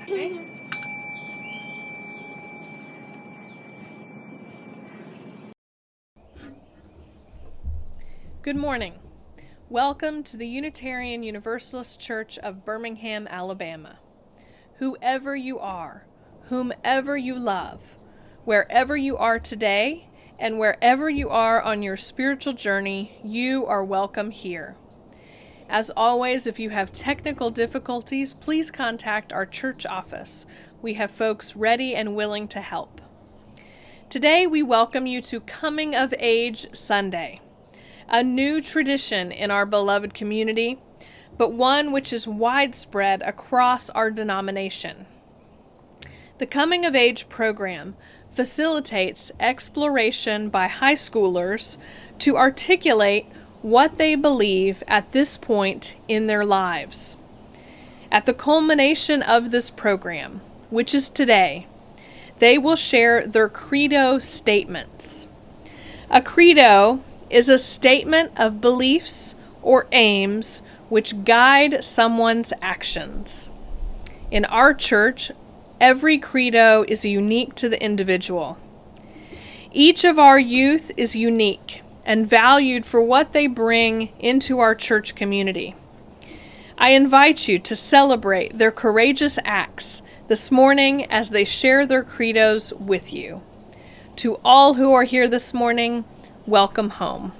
Okay. Good morning. Welcome to the Unitarian Universalist Church of Birmingham, Alabama. Whoever you are, whomever you love, wherever you are today, and wherever you are on your spiritual journey, you are welcome here. As always, if you have technical difficulties, please contact our church office. We have folks ready and willing to help. Today, we welcome you to Coming of Age Sunday, a new tradition in our beloved community, but one which is widespread across our denomination. The Coming of Age program facilitates exploration by high schoolers to articulate what they believe at this point in their lives. At the culmination of this program, which is today, they will share their Credo statements. A Credo is a statement of beliefs or aims which guide someone's actions. In our church, every Credo is unique to the individual. Each of our youth is unique and valued for what they bring into our church community. I invite you to celebrate their courageous acts this morning as they share their credos with you. To all who are here this morning, welcome home.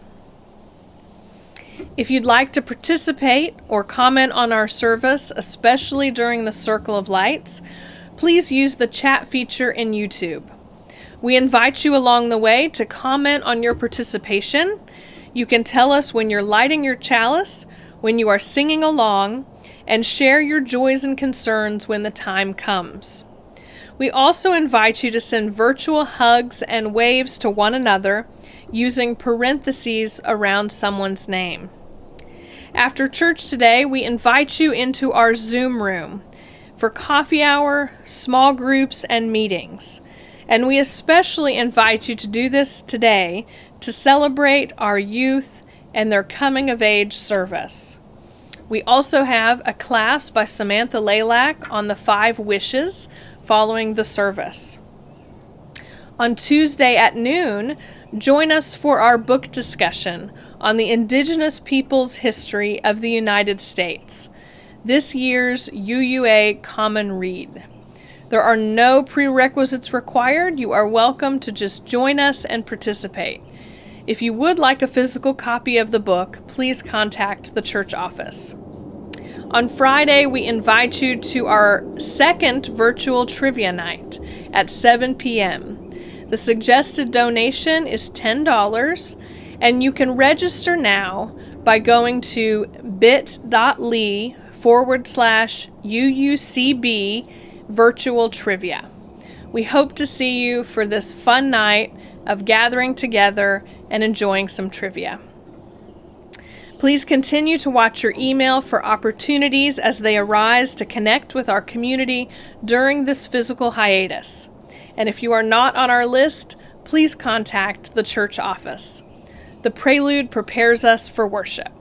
If you'd like to participate or comment on our service, especially during the Circle of Lights, please use the chat feature in YouTube. We invite you along the way to comment on your participation. You can tell us when you're lighting your chalice, when you are singing along, and share your joys and concerns when the time comes. We also invite you to send virtual hugs and waves to one another using parentheses around someone's name. After church today, we invite you into our Zoom room for coffee hour, small groups, and meetings. And we especially invite you to do this today to celebrate our youth and their coming of age service. We also have a class by Samantha Laylack on the 5 wishes following the service. On Tuesday at noon, join us for our book discussion on the Indigenous Peoples' History of the United States, this year's UUA Common Read. There are no prerequisites required. You are welcome to just join us and participate. If you would like a physical copy of the book, please contact the church office. On Friday, we invite you to our second virtual trivia night at 7 p.m. The suggested donation is $10, and you can register now by going to bit.ly/UUCB virtual trivia. We hope to see you for this fun night of gathering together and enjoying some trivia. Please continue to watch your email for opportunities as they arise to connect with our community during this physical hiatus. And if you are not on our list, please contact the church office. The prelude prepares us for worship.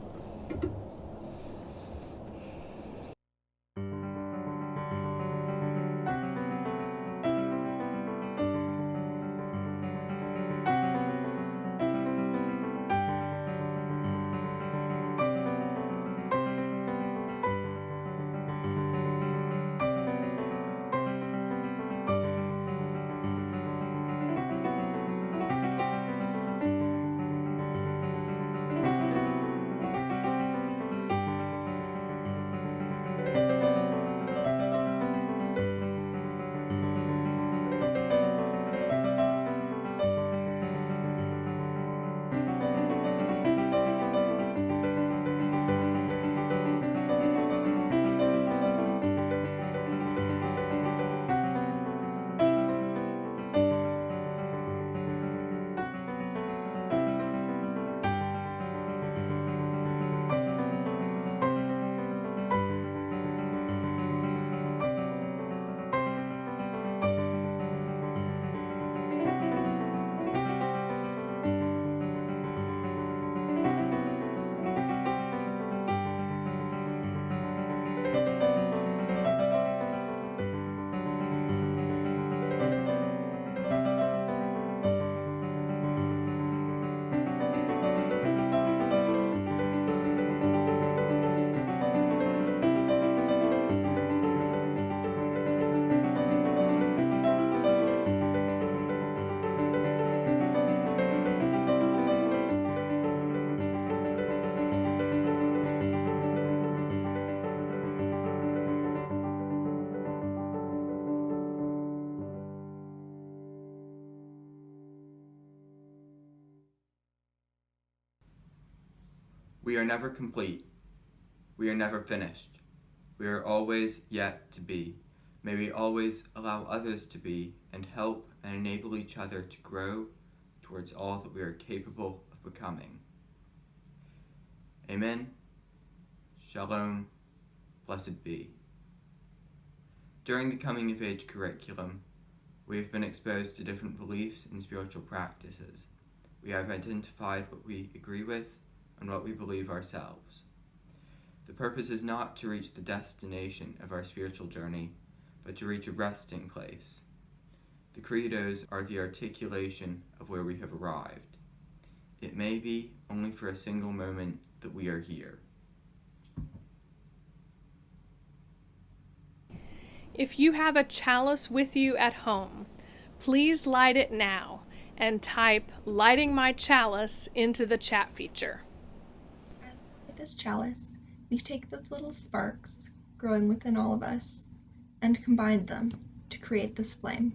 We are never complete. We are never finished. We are always yet to be. May we always allow others to be and help and enable each other to grow towards all that we are capable of becoming. Amen. Shalom. Blessed be. During the coming of age curriculum, we have been exposed to different beliefs and spiritual practices. We have identified what we agree with and what we believe ourselves. The purpose is not to reach the destination of our spiritual journey, but to reach a resting place. The credos are the articulation of where we have arrived. It may be only for a single moment that we are here. If you have a chalice with you at home, please light it now and type "lighting my chalice" into the chat feature. With this chalice, we take those little sparks growing within all of us and combine them to create this flame.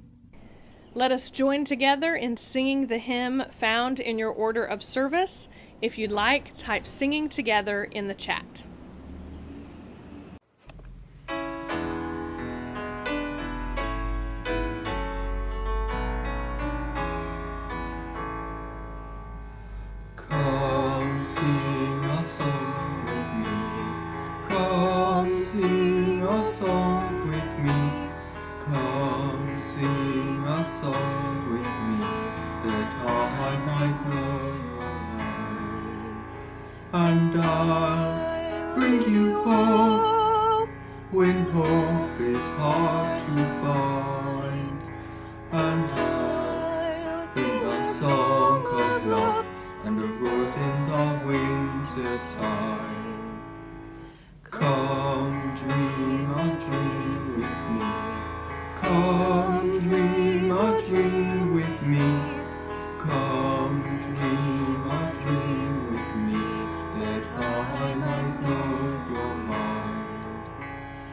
Let us join together in singing the hymn found in your order of service. If you'd like, type "singing together" in the chat. Come sing a song with me. Come sing a song with me. Come sing a song with me, that I might know your name. And I'll bring you hope when hope is hard to find. And I'll sing a song of love and a rose in the winter time. Come dream a dream with me. Come dream a dream with me. Come dream a dream with me, that I might know your mind.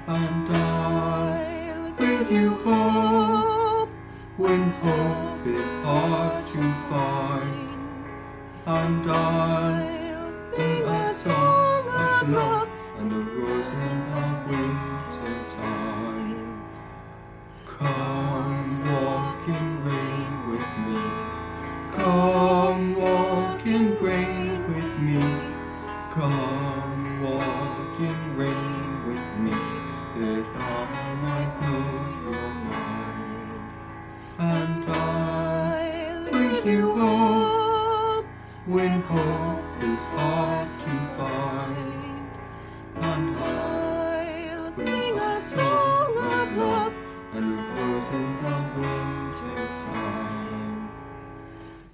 And I'll bring you hope when hope is hard to find. And I'll sing a song of love and a rose in the winter time. Come walk in rain with me. Come walk in rain with me. Come walk in rain with me, that I might know your mind. And I'll bring you hope when hope is hard to find. And I'll sing a song of love and a rose in the winter time.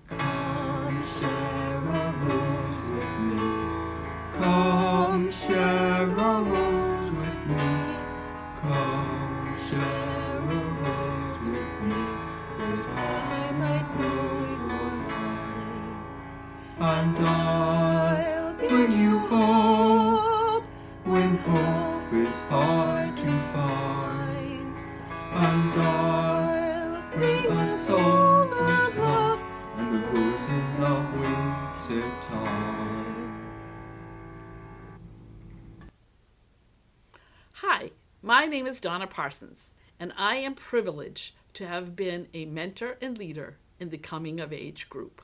Come share a rose with me. Come share a rose with me. Come share a rose with me, that I might know your mind. And I'll bring you hope when hope is hard to find. And I'll sing a song of love and a rose in the winter time. Hi, my name is Donna Parsons, and I am privileged to have been a mentor and leader in the Coming of Age group.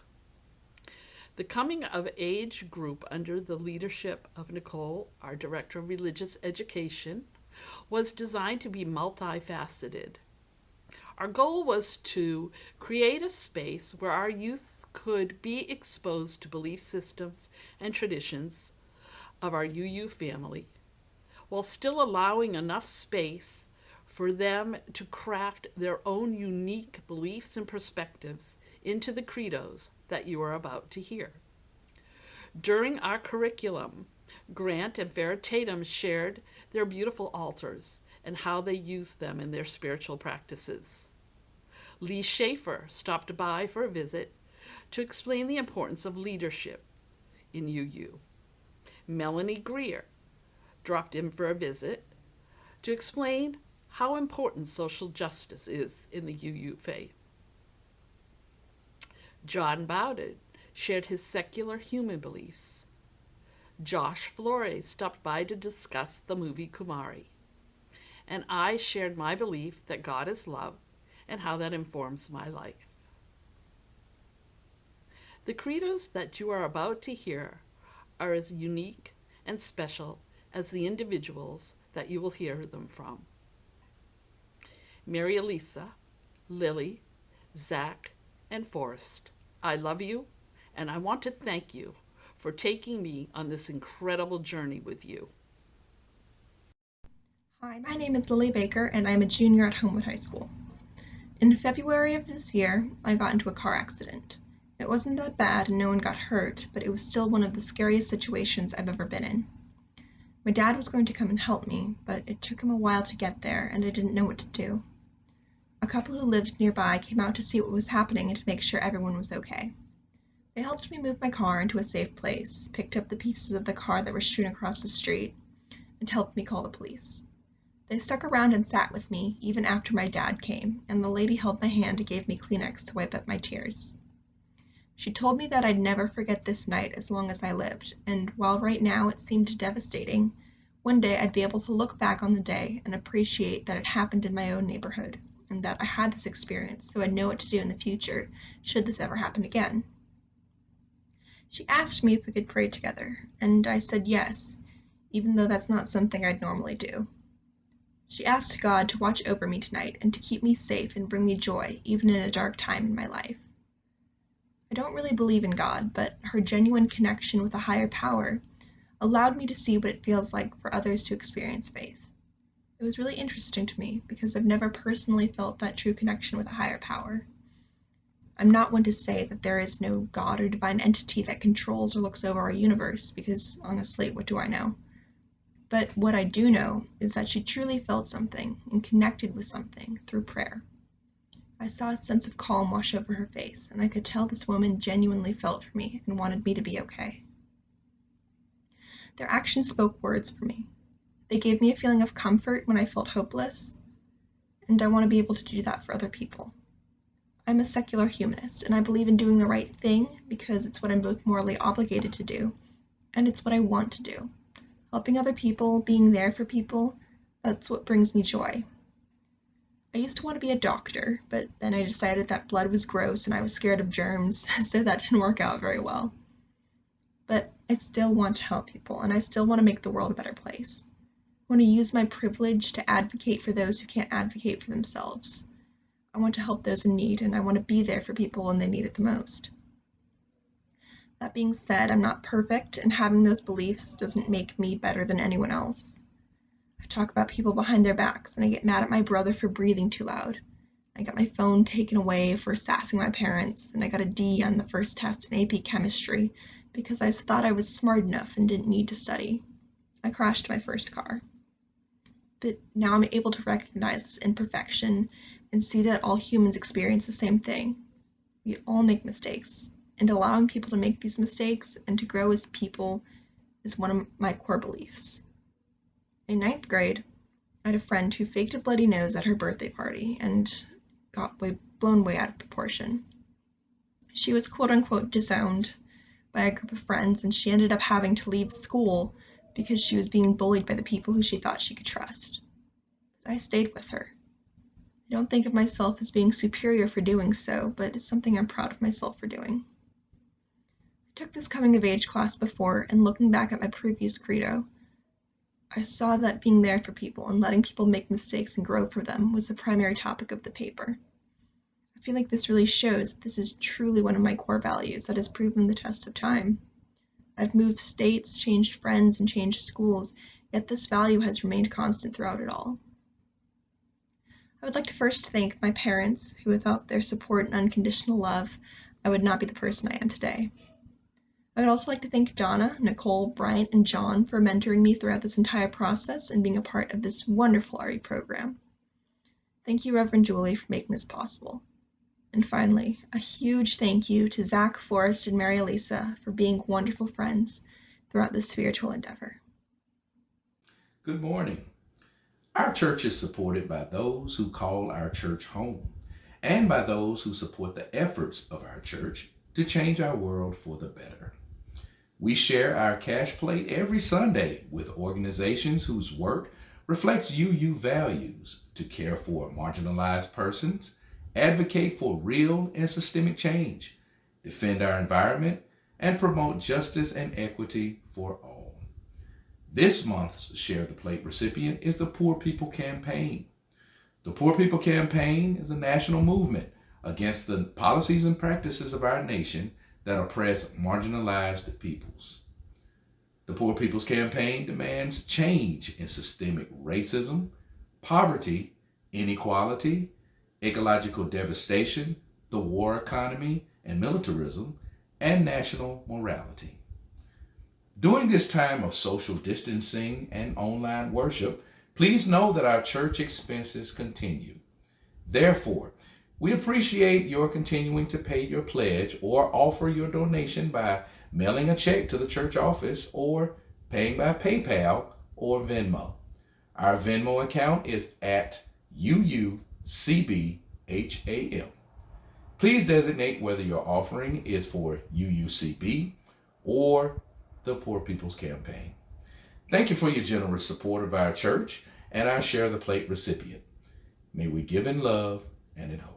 The Coming of Age group, under the leadership of Nicole, our Director of Religious Education, was designed to be multifaceted. Our goal was to create a space where our youth could be exposed to belief systems and traditions of our UU family, while still allowing enough space for them to craft their own unique beliefs and perspectives into the credos that you are about to hear. During our curriculum, Grant and Farrah Tatum shared their beautiful altars and how they used them in their spiritual practices. Lee Schaefer stopped by for a visit to explain the importance of leadership in UU. Melanie Greer dropped in for a visit to explain how important social justice is in the UU faith. John Bowden shared his secular human beliefs. Josh Flores stopped by to discuss the movie Kumari, and I shared my belief that God is love and how that informs my life. The credos that you are about to hear are as unique and special as the individuals that you will hear them from. Mary Elisa, Lily, Zach, and Forrest, I love you, and I want to thank you for taking me on this incredible journey with you. Hi, my name is Lily Baker, and I'm a junior at Homewood High School. In February of this year, I got into a car accident. It wasn't that bad and no one got hurt, but it was still one of the scariest situations I've ever been in. My dad was going to come and help me, but it took him a while to get there, and I didn't know what to do. A couple who lived nearby came out to see what was happening and to make sure everyone was okay. They helped me move my car into a safe place, picked up the pieces of the car that were strewn across the street, and helped me call the police. They stuck around and sat with me even after my dad came, and the lady held my hand and gave me Kleenex to wipe up my tears. She told me that I'd never forget this night as long as I lived, and while right now it seemed devastating, one day I'd be able to look back on the day and appreciate that it happened in my own neighborhood, and that I had this experience so I'd know what to do in the future should this ever happen again. She asked me if we could pray together, and I said yes, even though that's not something I'd normally do. She asked God to watch over me tonight and to keep me safe and bring me joy even in a dark time in my life. I don't really believe in God, but her genuine connection with a higher power allowed me to see what it feels like for others to experience faith. It was really interesting to me because I've never personally felt that true connection with a higher power. I'm not one to say that there is no God or divine entity that controls or looks over our universe, because honestly, what do I know? But what I do know is that she truly felt something and connected with something through prayer. I saw a sense of calm wash over her face, and I could tell this woman genuinely felt for me and wanted me to be okay. Their actions spoke words for me. They gave me a feeling of comfort when I felt hopeless, and I want to be able to do that for other people. I'm a secular humanist, and I believe in doing the right thing because it's what I'm both morally obligated to do, and it's what I want to do. Helping other people, being there for people, that's what brings me joy. I used to want to be a doctor, but then I decided that blood was gross and I was scared of germs, so that didn't work out very well. But I still want to help people, and I still want to make the world a better place. I want to use my privilege to advocate for those who can't advocate for themselves. I want to help those in need, and I want to be there for people when they need it the most. That being said, I'm not perfect, and having those beliefs doesn't make me better than anyone else. I talk about people behind their backs, and I get mad at my brother for breathing too loud. I got my phone taken away for sassing my parents, and I got a D on the first test in AP chemistry because I thought I was smart enough and didn't need to study. I crashed my first car. But now I'm able to recognize this imperfection and see that all humans experience the same thing. We all make mistakes, and allowing people to make these mistakes and to grow as people is one of my core beliefs. In 9th grade, I had a friend who faked a bloody nose at her birthday party and got blown way out of proportion. She was quote-unquote disowned by a group of friends, and she ended up having to leave school because she was being bullied by the people who she thought she could trust. But I stayed with her. I don't think of myself as being superior for doing so, but it's something I'm proud of myself for doing. I took this coming-of-age class before, and looking back at my previous credo, I saw that being there for people and letting people make mistakes and grow from them was the primary topic of the paper. I feel like this really shows that this is truly one of my core values that has proven the test of time. I've moved states, changed friends, and changed schools, yet this value has remained constant throughout it all. I would like to first thank my parents, who without their support and unconditional love, I would not be the person I am today. I would also like to thank Donna, Nicole, Bryant, and John for mentoring me throughout this entire process and being a part of this wonderful RE program. Thank you, Reverend Julie, for making this possible. And finally, a huge thank you to Zach, Forrest, and Mary Elisa for being wonderful friends throughout this spiritual endeavor. Good morning. Our church is supported by those who call our church home and by those who support the efforts of our church to change our world for the better. We share our cash plate every Sunday with organizations whose work reflects UU values to care for marginalized persons, advocate for real and systemic change, defend our environment, and promote justice and equity for all. This month's Share the Plate recipient is the Poor People Campaign. The Poor People Campaign is a national movement against the policies and practices of our nation that oppress marginalized peoples. The Poor People's Campaign demands change in systemic racism, poverty, inequality, ecological devastation, the war economy and militarism, and national morality. During this time of social distancing and online worship, please know that our church expenses continue. Therefore, we appreciate your continuing to pay your pledge or offer your donation by mailing a check to the church office or paying by PayPal or Venmo. Our Venmo account is at UUCBHAM. Please designate whether your offering is for UUCB or the Poor People's Campaign. Thank you for your generous support of our church and our Share the Plate recipient. May we give in love and in hope.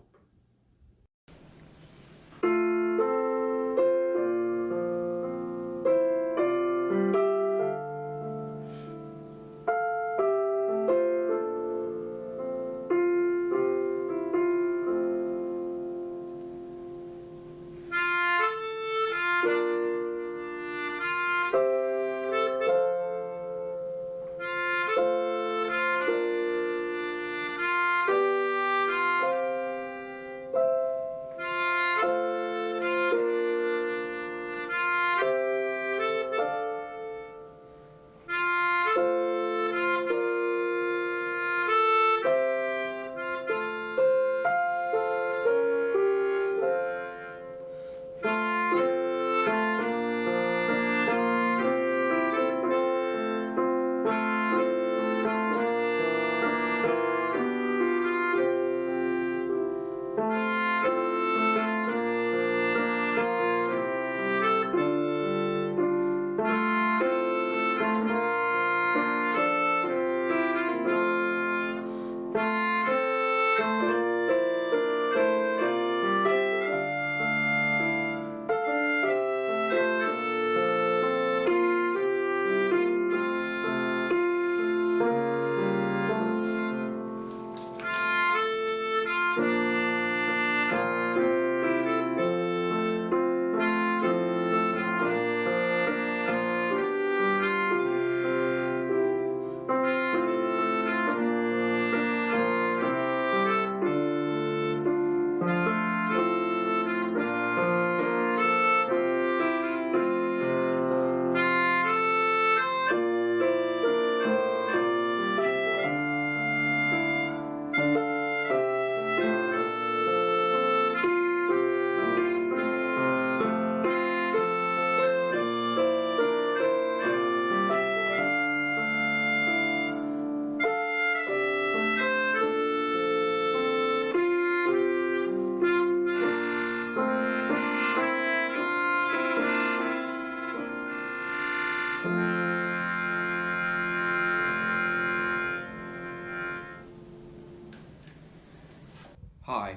Hi,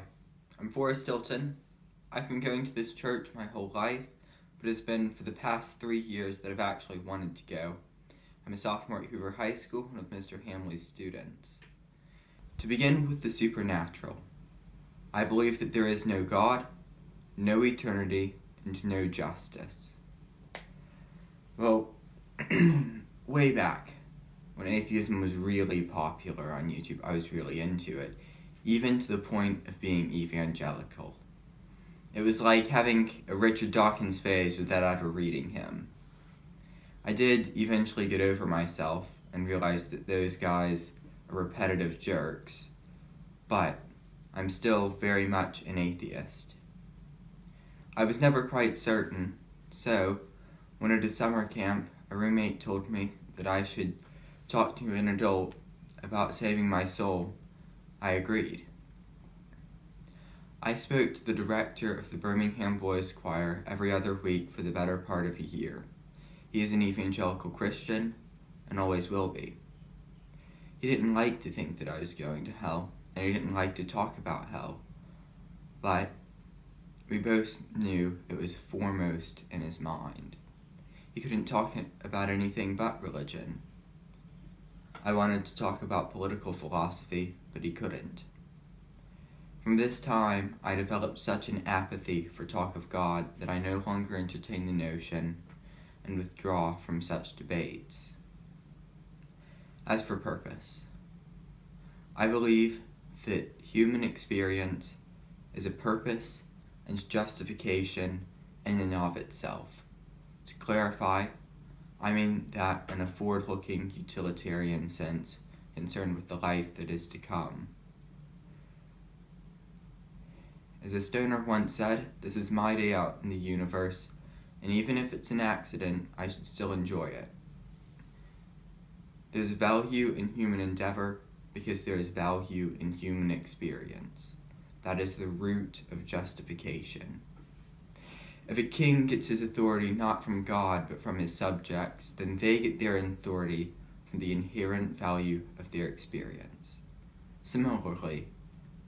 I'm Forrest Hilton. I've been going to this church my whole life, but it's been for the past 3 years that I've actually wanted to go. I'm a sophomore at Hoover High School, one of Mr. Hamley's students. To begin with the supernatural, I believe that there is no God, no eternity, and no justice. Well, way back, when atheism was really popular on YouTube, I was really into it, even to the point of being evangelical. It was like having a Richard Dawkins phase without ever reading him. I did eventually get over myself and realize that those guys are repetitive jerks, but I'm still very much an atheist. I was never quite certain, so when at a summer camp, a roommate told me that I should talk to an adult about saving my soul, I agreed. I spoke to the director of the Birmingham Boys Choir every other week for the better part of a year. He is an evangelical Christian and always will be. He didn't like to think that I was going to hell, and he didn't like to talk about hell, but we both knew it was foremost in his mind. He couldn't talk about anything but religion. I wanted to talk about political philosophy, but he couldn't. From this time, I developed such an apathy for talk of God that I no longer entertain the notion and withdraw from such debates. As for purpose, I believe that human experience is a purpose and justification in and of itself. To clarify, I mean that in a forward-looking utilitarian sense concerned with the life that is to come. As a stoner once said, this is my day out in the universe, and even if it's an accident, I should still enjoy it. There's value in human endeavor because there is value in human experience. That is the root of justification. If a king gets his authority not from God but from his subjects, then they get their authority from the inherent value of their experience. Similarly,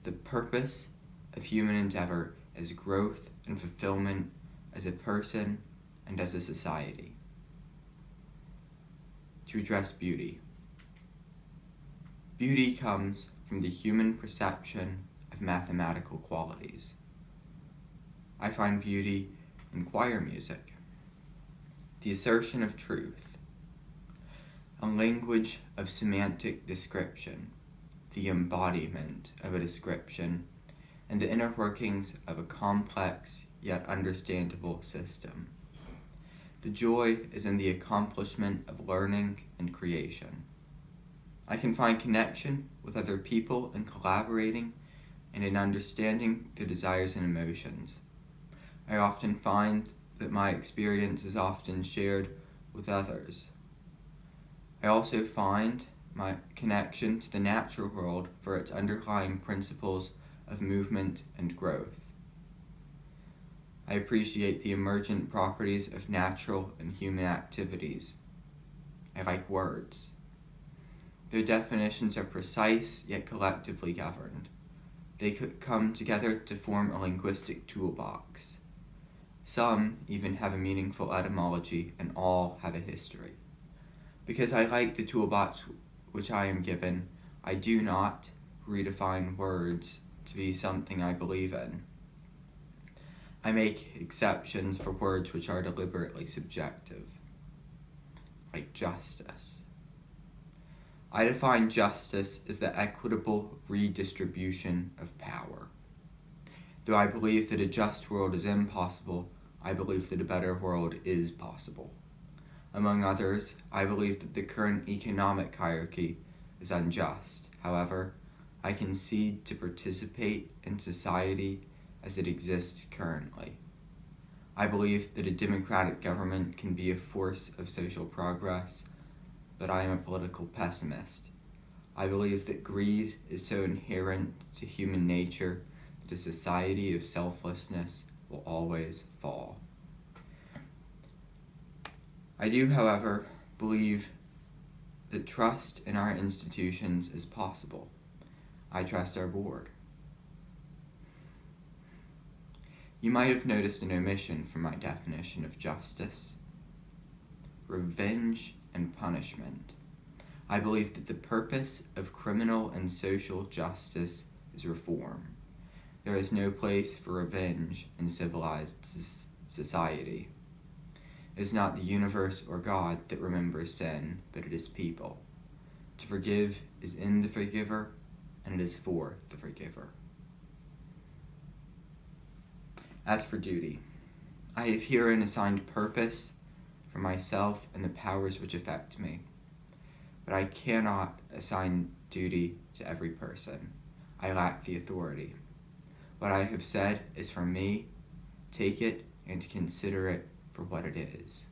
the purpose of human endeavor is growth and fulfillment as a person and as a society. To address beauty. Beauty comes from the human perception of mathematical qualities. I find beauty in choir music, the assertion of truth, a language of semantic description, the embodiment of a description, and the inner workings of a complex yet understandable system. The joy is in the accomplishment of learning and creation. I can find connection with other people in collaborating and in understanding their desires and emotions. I often find that my experience is often shared with others. I also find my connection to the natural world for its underlying principles of movement and growth. I appreciate the emergent properties of natural and human activities. I like words. Their definitions are precise yet collectively governed. They could come together to form a linguistic toolbox. Some even have a meaningful etymology, and all have a history. Because I like the toolbox which I am given, I do not redefine words to be something I believe in. I make exceptions for words which are deliberately subjective, like justice. I define justice as the equitable redistribution of power. Though I believe that a just world is impossible, I believe that a better world is possible. Among others, I believe that the current economic hierarchy is unjust. However, I concede to participate in society as it exists currently. I believe that a democratic government can be a force of social progress, but I am a political pessimist. I believe that greed is so inherent to human nature that a society of selflessness will always fall. I do, however, believe that trust in our institutions is possible. I trust our board. You might have noticed an omission from my definition of justice. Revenge and punishment. I believe that the purpose of criminal and social justice is reform. There is no place for revenge in civilized society. It is not the universe or God that remembers sin, but it is people. To forgive is in the forgiver, and it is for the forgiver. As for duty, I have herein assigned purpose for myself and the powers which affect me. But I cannot assign duty to every person. I lack the authority. What I have said is for me. Take it and consider it for what it is.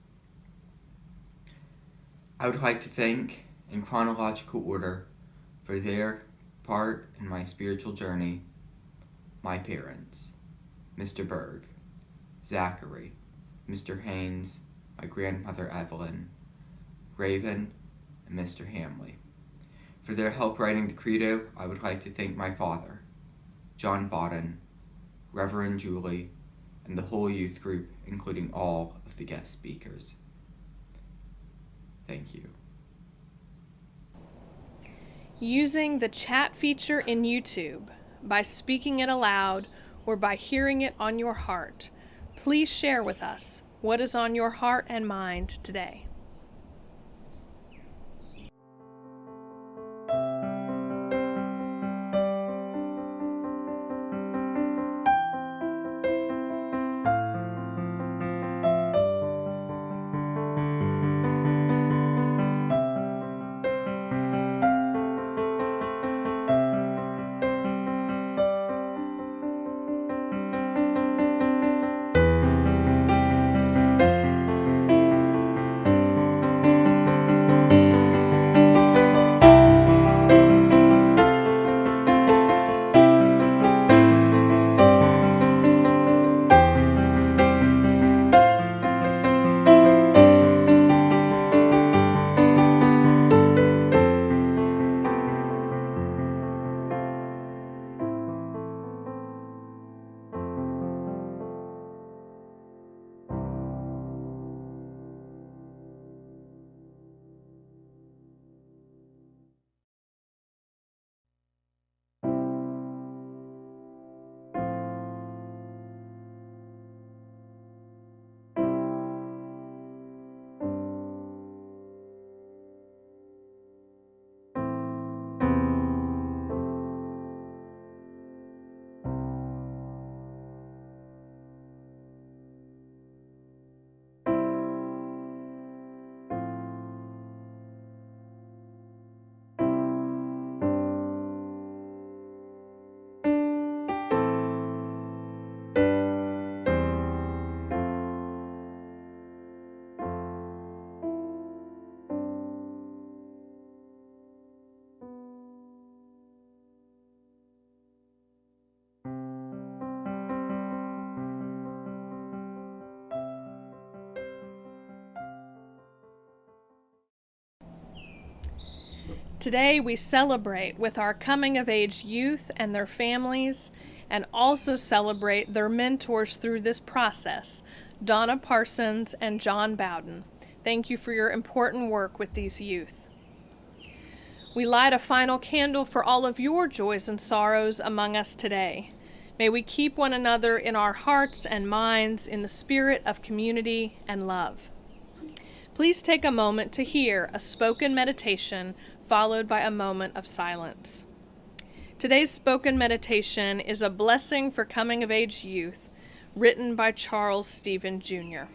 I would like to thank, in chronological order, for their part in my spiritual journey, my parents, Mr. Berg, Zachary, Mr. Haynes, my my grandmother Evelyn, Raven, and Mr. Hamley. For their help writing the Credo, I would like to thank my father, John Bodden, Reverend Julie, and the whole youth group, including all of the guest speakers. Thank you. Using the chat feature in YouTube, by speaking it aloud, or by hearing it on your heart, please share with us what is on your heart and mind today. Today we celebrate with our coming-of-age youth and their families, and also celebrate their mentors through this process, Donna Parsons and John Bowden. Thank you for your important work with these youth. We light a final candle for all of your joys and sorrows among us today. May we keep one another in our hearts and minds in the spirit of community and love. Please take a moment to hear a spoken meditation followed by a moment of silence. Today's spoken meditation is a blessing for coming-of-age youth, written by Charles Stephen Jr.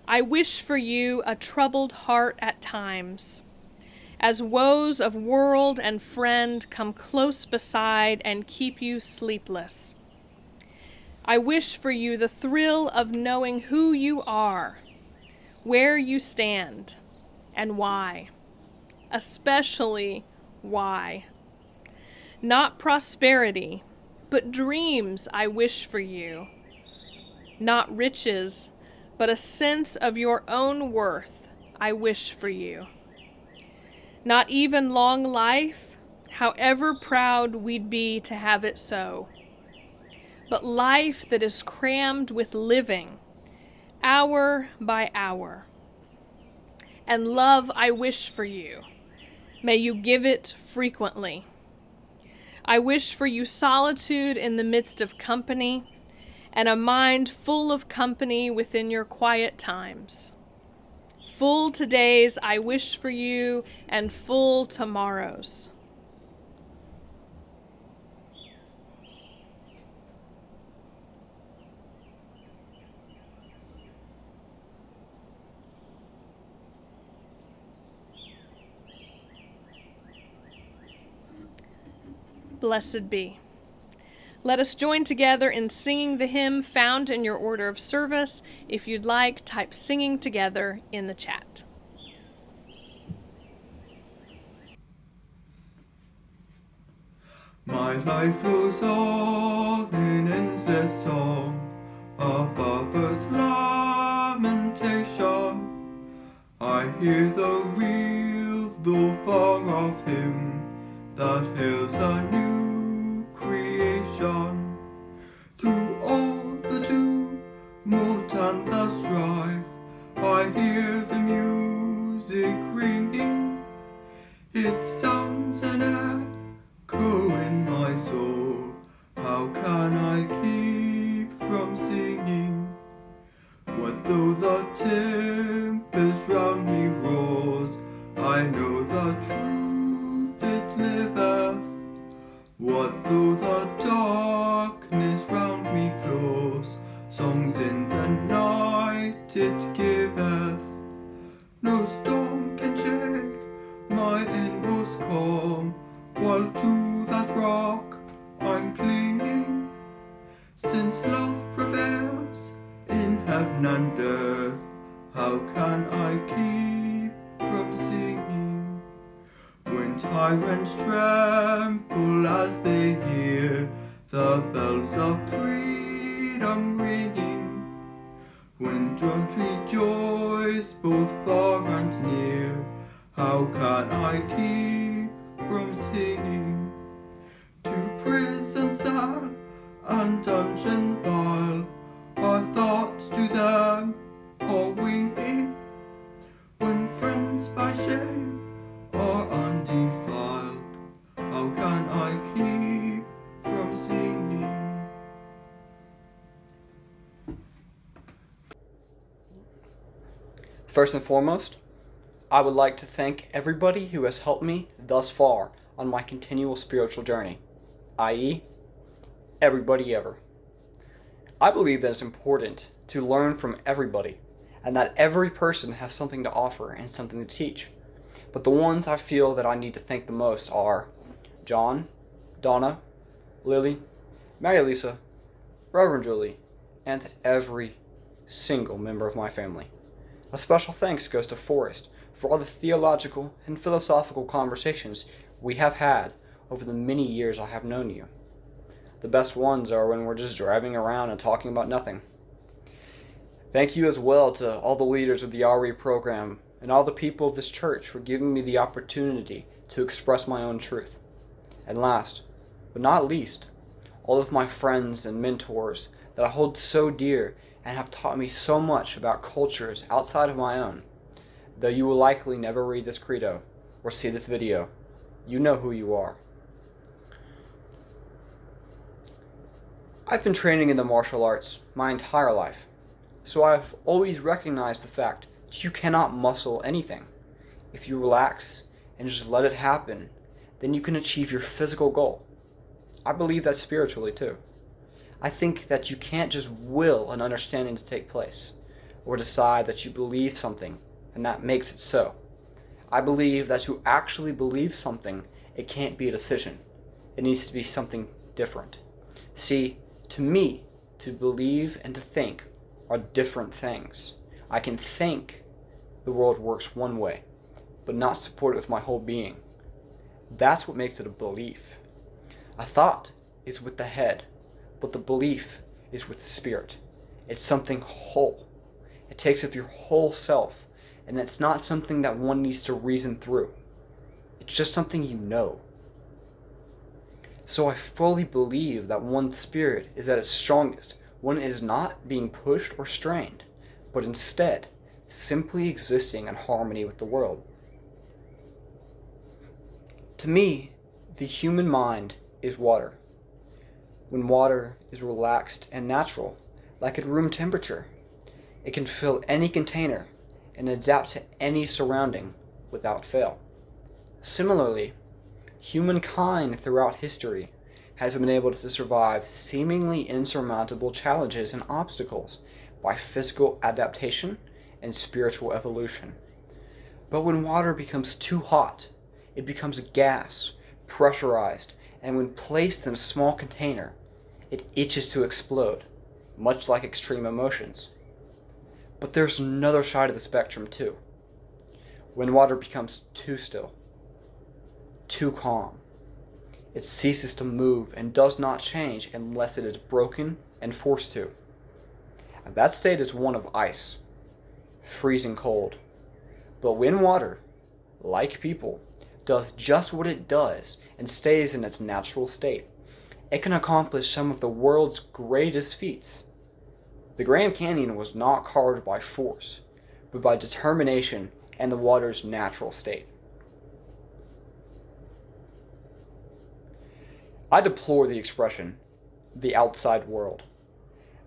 I wish for you a troubled heart at times, as woes of world and friend come close beside and keep you sleepless. I wish for you the thrill of knowing who you are, where you stand, and why, especially why. Not prosperity, but dreams I wish for you. Not riches, but a sense of your own worth I wish for you. Not even long life, however proud we'd be to have it so, but life that is crammed with living, hour by hour. And love I wish for you. May you give it frequently. I wish for you solitude in the midst of company, and a mind full of company within your quiet times. Full todays I wish for you, and full tomorrows. Blessed be. Let us join together in singing the hymn found in your order of service. If you'd like, type singing together in the chat. My life flows on in endless song above earth's light. him that hails a new creation. Through all the tumult and the strife, I hear the music ringing. It sounds an echo in my soul. How can I keep from singing? What though the tempest round me roars, I know the truth it liveth. What though the darkness round me close, songs in the night it giveth. No storm can shake my inmost calm, while to that rock I'm clinging. Since love prevails in heaven and earth, how can I keep from singing? When tyrants tremble as they hear the bells of freedom ringing, when drones rejoice both far and near, how can I keep from singing? To prison cell and dungeon vile, our thoughts to them are winging. When friends by shame are undefiled, how can I keep from singing? First and foremost, I would like to thank everybody who has helped me thus far on my continual spiritual journey, i.e., everybody ever. I believe that it's important to learn from everybody, and that every person has something to offer and something to teach. But the ones I feel that I need to thank the most are John, Donna, Lily, Mary Lisa, Reverend Julie, and every single member of my family. A special thanks goes to Forrest for all the theological and philosophical conversations we have had over the many years I have known you. The best ones are when we're just driving around and talking about nothing. Thank you as well to all the leaders of the RE program and all the people of this church for giving me the opportunity to express my own truth. And last, but not least, all of my friends and mentors that I hold so dear and have taught me so much about cultures outside of my own. Though you will likely never read this credo or see this video, you know who you are. I've been training in the martial arts my entire life, so I've always recognized the fact that you cannot muscle anything. If you relax and just let it happen, then you can achieve your physical goal. I believe that spiritually too. I think that you can't just will an understanding to take place, or decide that you believe something and that makes it so. I believe that to actually believe something, it can't be a decision. It needs to be something different. See, to me, to believe and to think are different things. I can think the world works one way, but not support it with my whole being. That's what makes it a belief. A thought is with the head, but the belief is with the spirit. It's something whole. It takes up your whole self, and it's not something that one needs to reason through. It's just something you know. So I fully believe that one's spirit is at its strongest when it is not being pushed or strained, but instead simply existing in harmony with the world. To me, the human mind is water. When water is relaxed and natural, like at room temperature, it can fill any container and adapt to any surrounding without fail. Similarly, humankind throughout history has been able to survive seemingly insurmountable challenges and obstacles by physical adaptation and spiritual evolution. But when water becomes too hot, it becomes a gas, pressurized, and when placed in a small container, it itches to explode, much like extreme emotions. But there's another side of the spectrum too. When water becomes too still, too calm, it ceases to move and does not change unless it is broken and forced to. And that state is one of ice, freezing cold. But when water, like people, does just what it does and stays in its natural state, it can accomplish some of the world's greatest feats. The Grand Canyon was not carved by force, but by determination and the water's natural state. I deplore the expression, the outside world,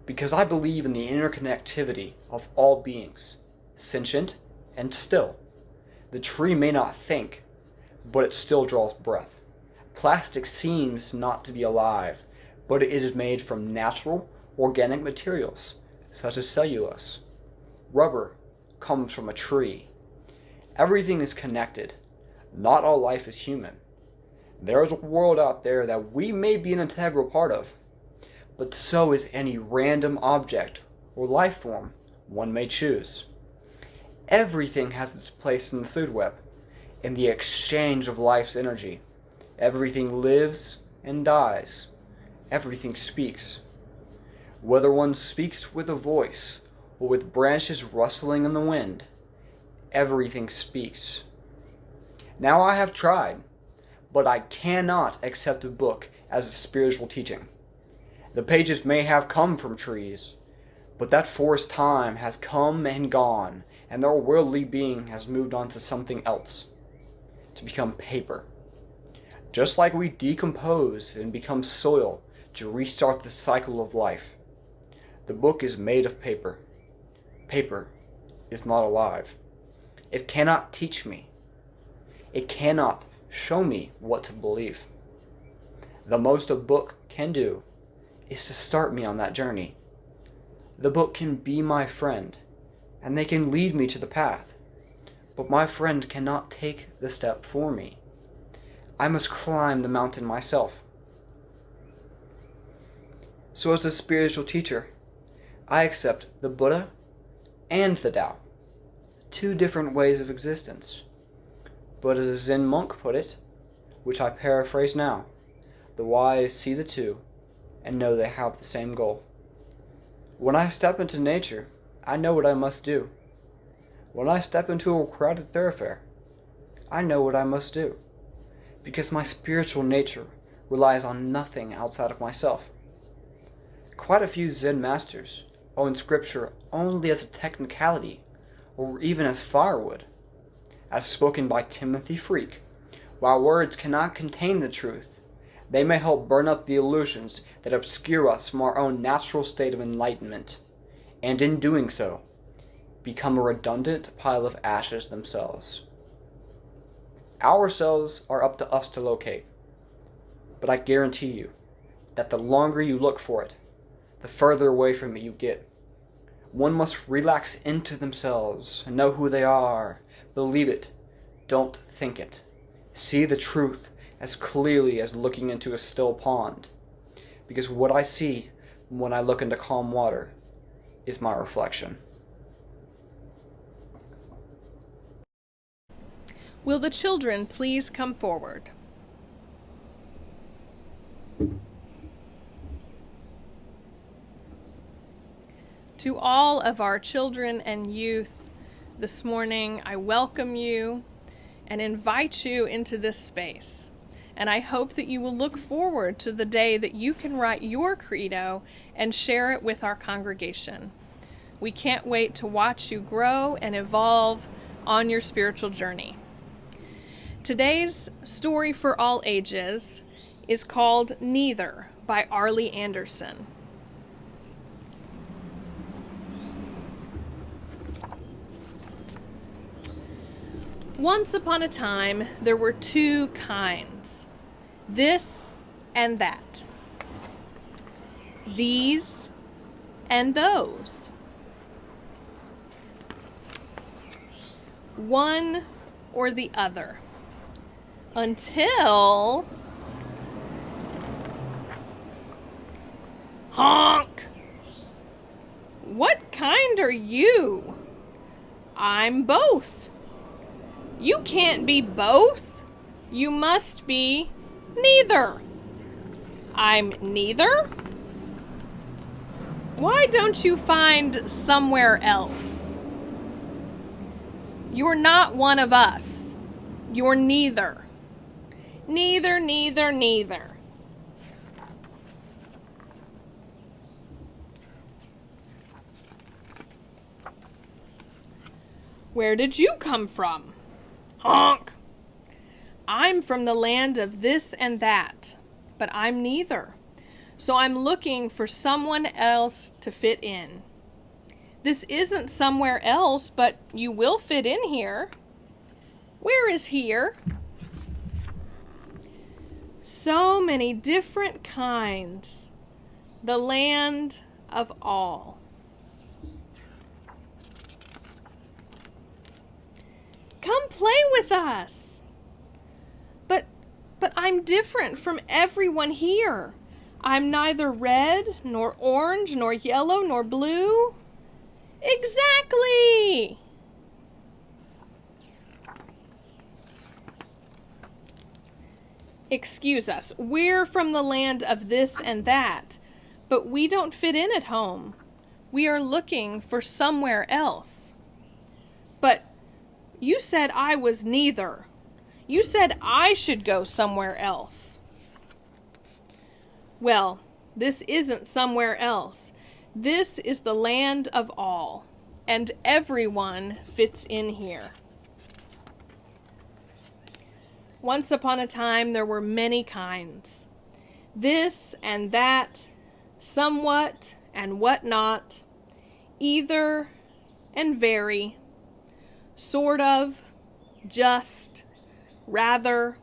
because I believe in the interconnectivity of all beings, sentient and still. The tree may not think, but it still draws breath. Plastic seems not to be alive, but it is made from natural, organic materials, such as cellulose. Rubber comes from a tree. Everything is connected. Not all life is human. There is a world out there that we may be an integral part of, but so is any random object or life form one may choose. Everything has its place in the food web, in the exchange of life's energy. Everything lives and dies. Everything speaks. Whether one speaks with a voice or with branches rustling in the wind, everything speaks. Now I have tried, but I cannot accept a book as a spiritual teaching. The pages may have come from trees, but that forest time has come and gone, and their worldly being has moved on to something else, to become paper. Just like we decompose and become soil to restart the cycle of life, the book is made of paper. Paper is not alive. It cannot teach me. It cannot show me what to believe. The most a book can do is to start me on that journey. The book can be my friend, and they can lead me to the path, but my friend cannot take the step for me. I must climb the mountain myself. So as a spiritual teacher, I accept the Buddha and the Tao, two different ways of existence. But as a Zen monk put it, which I paraphrase now, the wise see the two and know they have the same goal. When I step into nature, I know what I must do. When I step into a crowded thoroughfare, I know what I must do, because my spiritual nature relies on nothing outside of myself. Quite a few Zen masters own scripture only as a technicality, or even as firewood, as spoken by Timothy Freak. While words cannot contain the truth, they may help burn up the illusions that obscure us from our own natural state of enlightenment, and in doing so, become a redundant pile of ashes themselves. Ourselves are up to us to locate, but I guarantee you that the longer you look for it, the further away from it you get. One must relax into themselves and know who they are. Believe it, don't think it. See the truth as clearly as looking into a still pond, because what I see when I look into calm water is my reflection. Will the children please come forward? To all of our children and youth this morning, I welcome you and invite you into this space. And I hope that you will look forward to the day that you can write your credo and share it with our congregation. We can't wait to watch you grow and evolve on your spiritual journey. Today's story for all ages is called Neither by Arlie Anderson. Once upon a time, there were two kinds, this and that, these and those, one or the other, until honk! What kind are you? I'm both. You can't be both. You must be neither. I'm neither? Why don't you find somewhere else? You're not one of us. You're neither. Neither, neither, neither. Where did you come from? Honk! I'm from the land of this and that, but I'm neither. So I'm looking for someone else to fit in. This isn't somewhere else, but you will fit in here. Where is here? So many different kinds. The land of all. Come play with us. But I'm different from everyone here. I'm neither red, nor orange, nor yellow, nor blue. Exactly! Excuse us, we're from the land of this and that, but we don't fit in at home. We are looking for somewhere else. But you said I was neither. You said I should go somewhere else. Well, this isn't somewhere else. This is the land of all, and everyone fits in here. Once upon a time, there were many kinds. This and that, somewhat and whatnot, either and very, sort of, just, rather,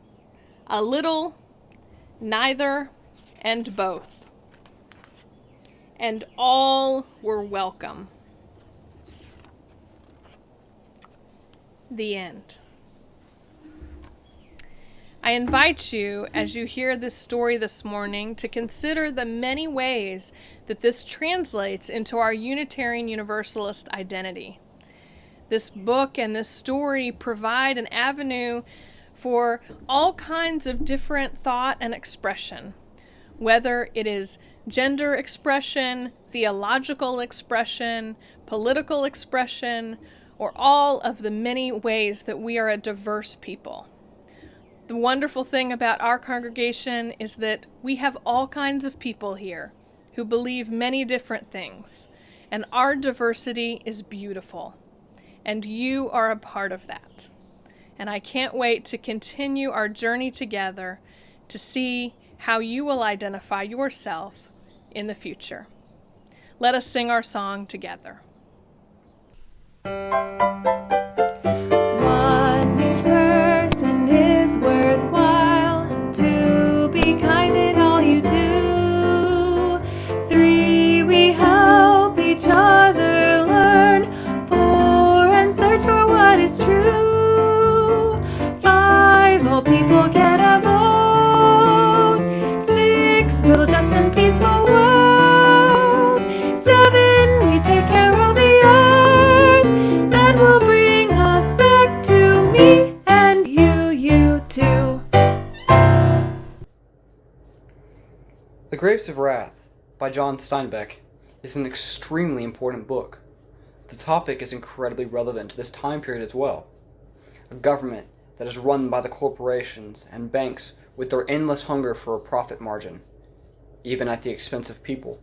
a little, neither, and both. And all were welcome. The end. I invite you, as you hear this story this morning, to consider the many ways that this translates into our Unitarian Universalist identity. This book and this story provide an avenue for all kinds of different thought and expression, whether it is gender expression, theological expression, political expression, or all of the many ways that we are a diverse people. The wonderful thing about our congregation is that we have all kinds of people here who believe many different things, and our diversity is beautiful, and you are a part of that. And I can't wait to continue our journey together to see how you will identify yourself in the future. Let us sing our song together. One, each person is worthwhile, to be kind in all you do. 3, we help each other learn. 4, and search for what is true. 5, all people get a vote. 6, build a just and peaceful world. 7, we take care of the earth. That will bring us back to me and you too. The Grapes of Wrath by John Steinbeck is an extremely important book. The topic is incredibly relevant to this time period as well. A government that is run by the corporations and banks with their endless hunger for a profit margin, even at the expense of people.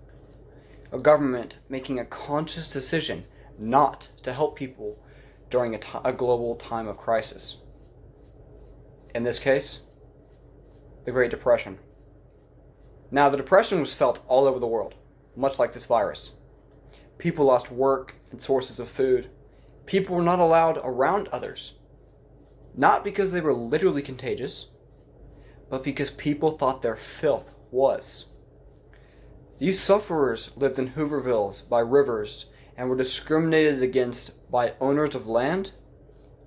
A government making a conscious decision not to help people during a global time of crisis. In this case, the Great Depression. Now, the Depression was felt all over the world, much like this virus. People lost work and sources of food. People were not allowed around others. Not because they were literally contagious, but because people thought their filth was. These sufferers lived in Hoovervilles by rivers and were discriminated against by owners of land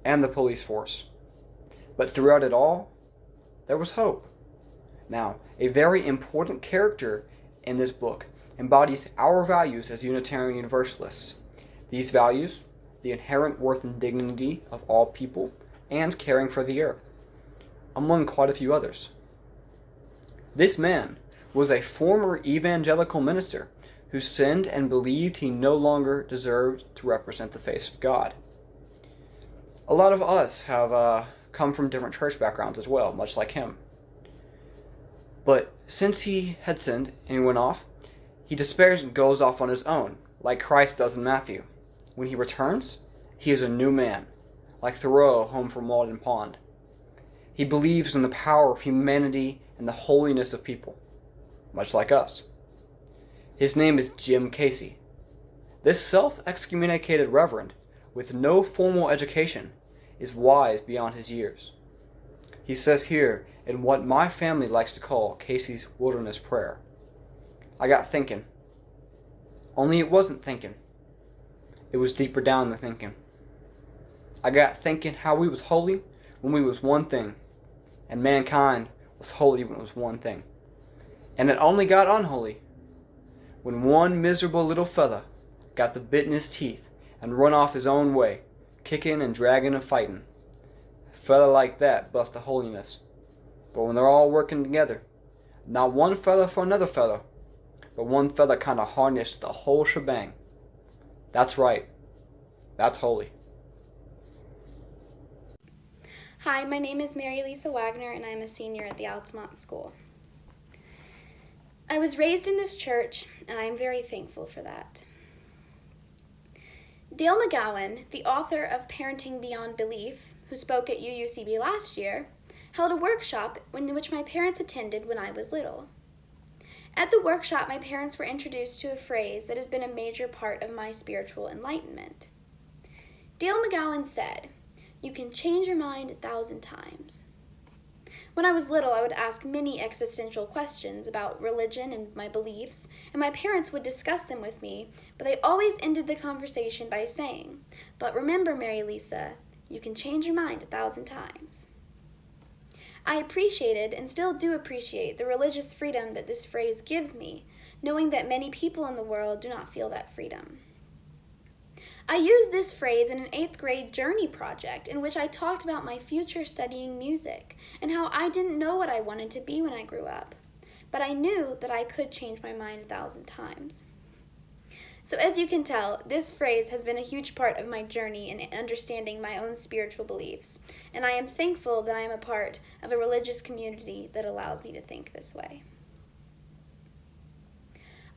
and the police force. But throughout it all, there was hope. Now, a very important character in this book embodies our values as Unitarian Universalists. These values, the inherent worth and dignity of all people, and caring for the earth, among quite a few others. This man was a former evangelical minister who sinned and believed he no longer deserved to represent the face of God. A lot of us have come from different church backgrounds as well, much like him. But since he had sinned and he went off, he despairs and goes off on his own, like Christ does in Matthew. When he returns, he is a new man, like Thoreau home from Walden Pond. He believes in the power of humanity and the holiness of people, much like us. His name is Jim Casey. This self-excommunicated reverend, with no formal education, is wise beyond his years. He says here in what my family likes to call Casey's wilderness prayer, I got thinking. Only it wasn't thinking. It was deeper down than thinking. I got thinking how we was holy when we was one thing, and mankind was holy when it was one thing. And it only got unholy when one miserable little fella got the bit in his teeth and run off his own way, kicking and dragging and fighting. A fella like that bust the holiness. But when they're all working together, not one fella for another fella, but one fella kind of harnessed the whole shebang. That's right. That's holy. Hi, my name is Mary Lisa Wagner, and I'm a senior at the Altamont School. I was raised in this church, and I am very thankful for that. Dale McGowan, the author of Parenting Beyond Belief, who spoke at UUCB last year, held a workshop in which my parents attended when I was little. At the workshop, my parents were introduced to a phrase that has been a major part of my spiritual enlightenment. Dale McGowan said, "You can change your mind 1,000 times." When I was little, I would ask many existential questions about religion and my beliefs, and my parents would discuss them with me, but they always ended the conversation by saying, "But remember, Mary Lisa, you can change your mind 1,000 times." I appreciated and still do appreciate the religious freedom that this phrase gives me, knowing that many people in the world do not feel that freedom. I used this phrase in an 8th grade journey project in which I talked about my future studying music and how I didn't know what I wanted to be when I grew up, but I knew that I could change my mind 1,000 times. So as you can tell, this phrase has been a huge part of my journey in understanding my own spiritual beliefs, and I am thankful that I am a part of a religious community that allows me to think this way.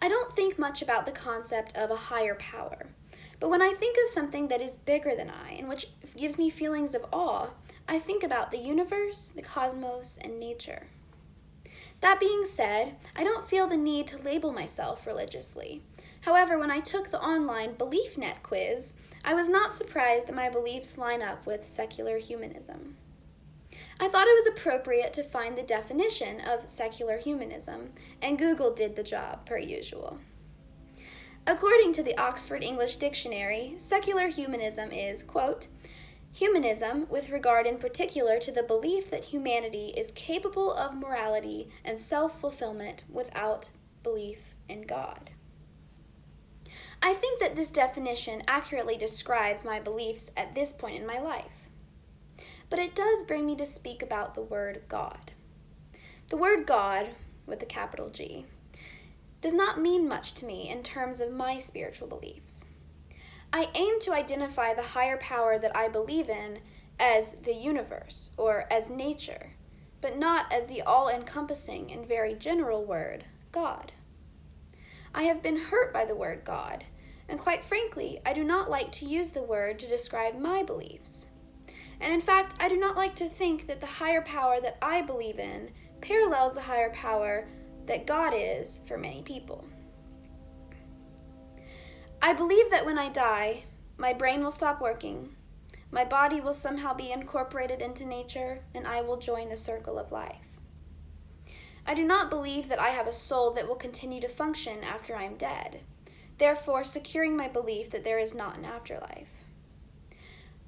I don't think much about the concept of a higher power, but when I think of something that is bigger than I and which gives me feelings of awe, I think about the universe, the cosmos, and nature. That being said, I don't feel the need to label myself religiously. However, when I took the online BeliefNet quiz, I was not surprised that my beliefs line up with secular humanism. I thought it was appropriate to find the definition of secular humanism, and Google did the job per usual. According to the Oxford English Dictionary, secular humanism is, quote, "Humanism with regard in particular to the belief that humanity is capable of morality and self-fulfillment without belief in God." I think that this definition accurately describes my beliefs at this point in my life. But it does bring me to speak about the word God. The word God, with a capital G, does not mean much to me in terms of my spiritual beliefs. I aim to identify the higher power that I believe in as the universe or as nature, but not as the all-encompassing and very general word, God. I have been hurt by the word God, and quite frankly, I do not like to use the word to describe my beliefs. And in fact, I do not like to think that the higher power that I believe in parallels the higher power that God is for many people. I believe that when I die, my brain will stop working, my body will somehow be incorporated into nature, and I will join the circle of life. I do not believe that I have a soul that will continue to function after I am dead, therefore securing my belief that there is not an afterlife.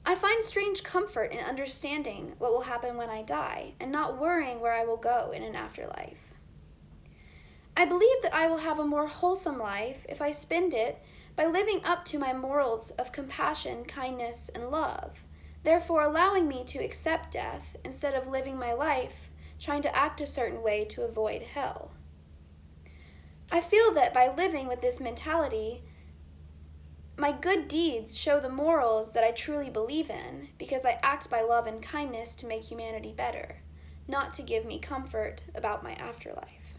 I find strange comfort in understanding what will happen when I die and not worrying where I will go in an afterlife. I believe that I will have a more wholesome life if I spend it by living up to my morals of compassion, kindness, and love, therefore allowing me to accept death instead of living my life trying to act a certain way to avoid hell. I feel that by living with this mentality, my good deeds show the morals that I truly believe in because I act by love and kindness to make humanity better, not to give me comfort about my afterlife.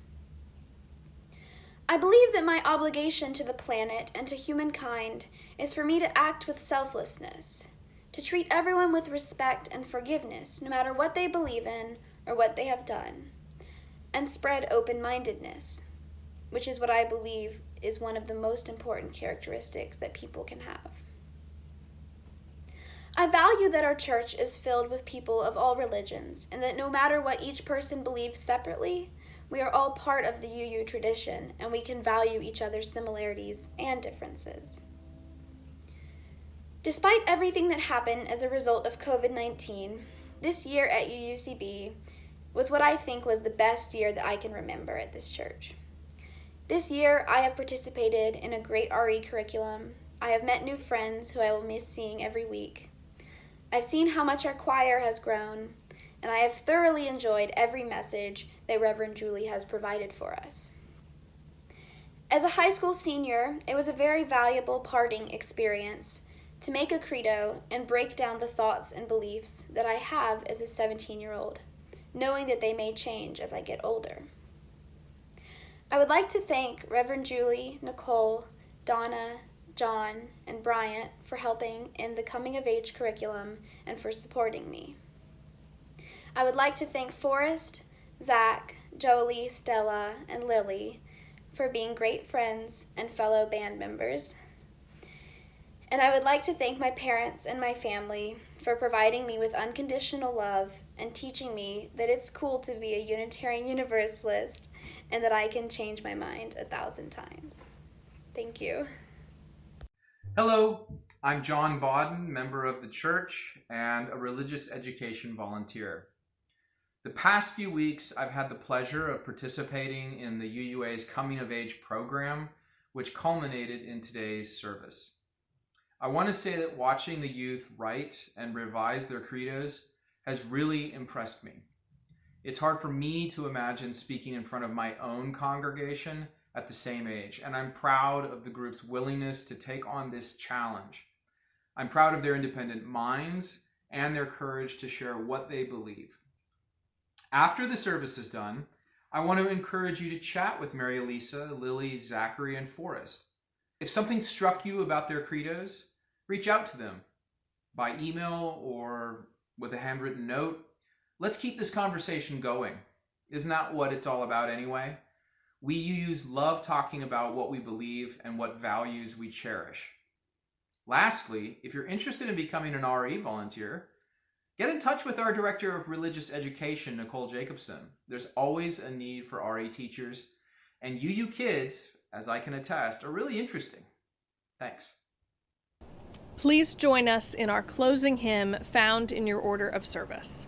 I believe that my obligation to the planet and to humankind is for me to act with selflessness, to treat everyone with respect and forgiveness, no matter what they believe in or what they have done, and spread open-mindedness, which is what I believe is one of the most important characteristics that people can have. I value that our church is filled with people of all religions, and that no matter what each person believes separately, we are all part of the UU tradition, and we can value each other's similarities and differences. Despite everything that happened as a result of COVID-19, this year at UUCB was what I think was the best year that I can remember at this church. This year, I have participated in a great RE curriculum. I have met new friends who I will miss seeing every week. I've seen how much our choir has grown, and I have thoroughly enjoyed every message that Reverend Julie has provided for us. As a high school senior, it was a very valuable parting experience to make a credo and break down the thoughts and beliefs that I have as a 17-year-old, knowing that they may change as I get older. I would like to thank Reverend Julie, Nicole, Donna, John, and Bryant for helping in the coming of age curriculum and for supporting me. I would like to thank Forrest, Zach, Jolie, Stella, and Lily for being great friends and fellow band members. And I would like to thank my parents and my family for providing me with unconditional love and teaching me that it's cool to be a Unitarian Universalist and that I can change my mind 1,000 times. Thank you. Hello, I'm John Bodden, member of the church and a religious education volunteer. The past few weeks, I've had the pleasure of participating in the UUA's Coming of Age program, which culminated in today's service. I want to say that watching the youth write and revise their credos has really impressed me. It's hard for me to imagine speaking in front of my own congregation at the same age, and I'm proud of the group's willingness to take on this challenge. I'm proud of their independent minds and their courage to share what they believe. After the service is done, I want to encourage you to chat with Mary Elisa, Lily, Zachary, and Forrest. If something struck you about their credos, reach out to them by email or with a handwritten note. Let's keep this conversation going. Isn't that what it's all about anyway? We UUs love talking about what we believe and what values we cherish. Lastly, if you're interested in becoming an RE volunteer, get in touch with our Director of Religious Education, Nicole Jacobson. There's always a need for RE teachers, and UU kids, as I can attest, are really interesting. Thanks. Please join us in our closing hymn found in your order of service.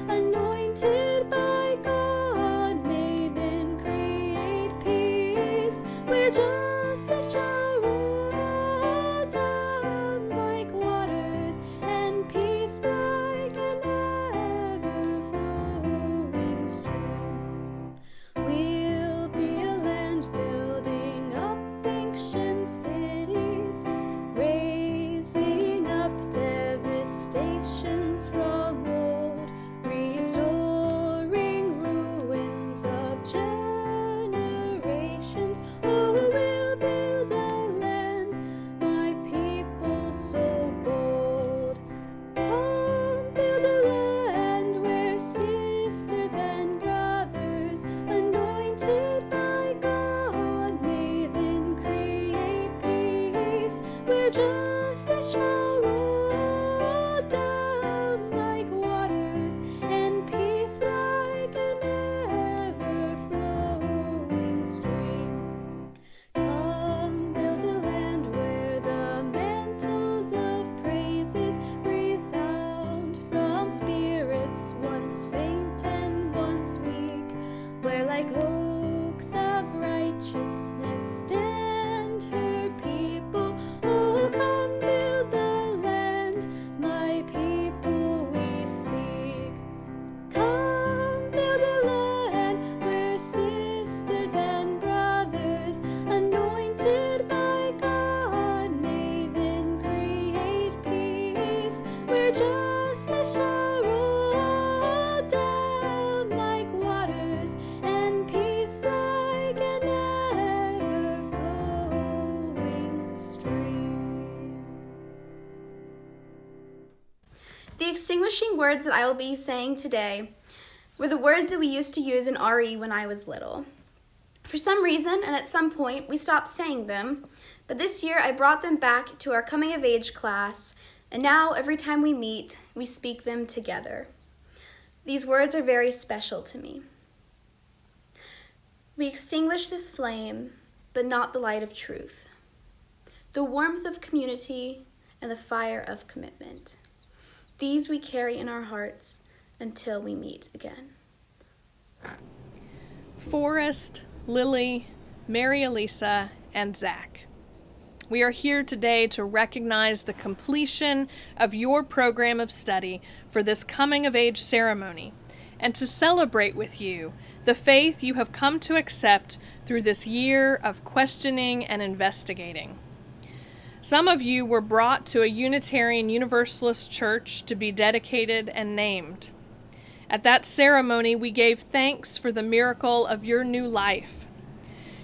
Anointed by God, may then create peace. like oaks of righteousness stand her people. Oh, come build the land, my people we seek. Come build a land where sisters and brothers, anointed by God, may then create peace, where justice shall roll down like waters, and peace like an ever-flowing stream. The extinguishing words that I will be saying today were the words that we used to use in RE when I was little. For some reason, and at some point, we stopped saying them, but this year I brought them back to our coming of age class, and now every time we meet, we speak them together. These words are very special to me. We extinguish this flame, but not the light of truth, the warmth of community and the fire of commitment. These we carry in our hearts until we meet again. Forrest, Lily, Mary Elisa, and Zach. We are here today to recognize the completion of your program of study for this coming of age ceremony and to celebrate with you the faith you have come to accept through this year of questioning and investigating. Some of you were brought to a Unitarian Universalist church to be dedicated and named. At that ceremony, we gave thanks for the miracle of your new life.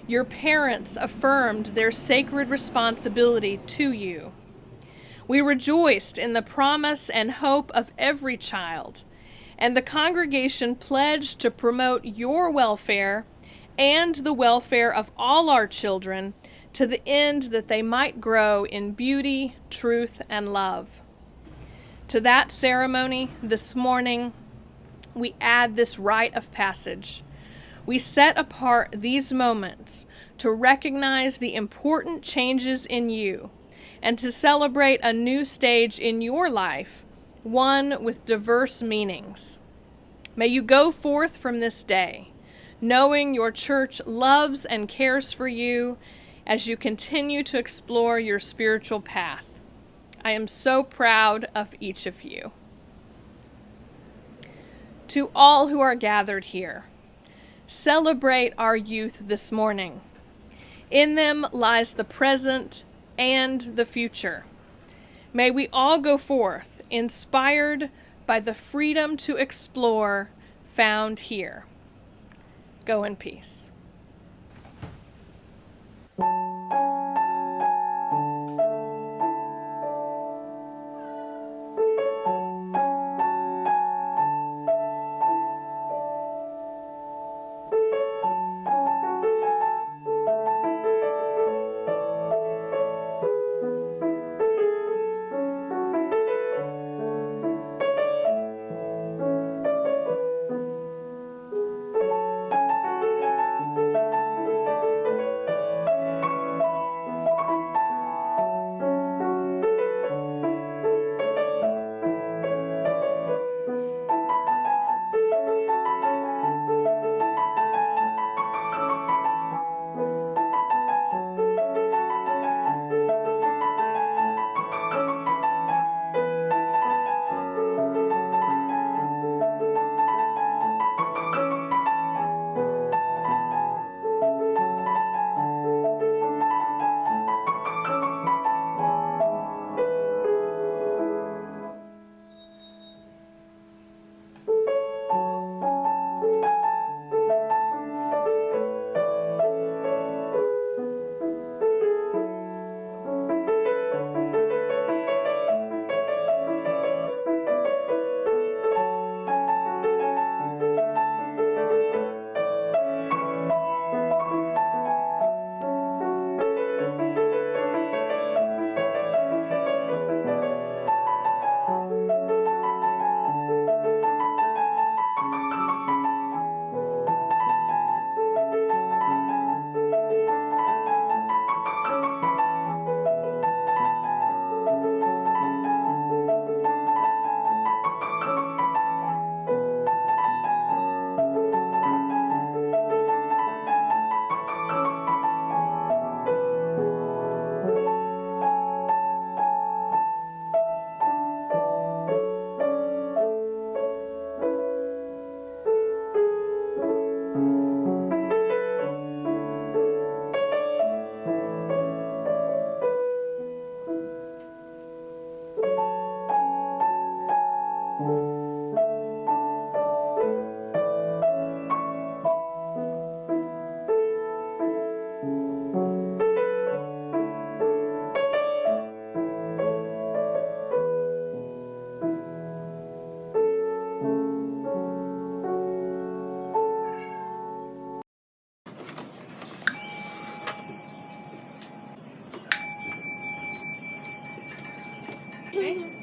Your parents affirmed their sacred responsibility to you. We rejoiced in the promise and hope of every child, and the congregation pledged to promote your welfare and the welfare of all our children to the end that they might grow in beauty, truth, and love. To that ceremony this morning, we add this rite of passage. We set apart these moments to recognize the important changes in you and to celebrate a new stage in your life, one with diverse meanings. May you go forth from this day, knowing your church loves and cares for you as you continue to explore your spiritual path. I am so proud of each of you. To all who are gathered here, celebrate our youth this morning. In them lies the present and the future. May we all go forth inspired by the freedom to explore found here. Go in peace. Okay.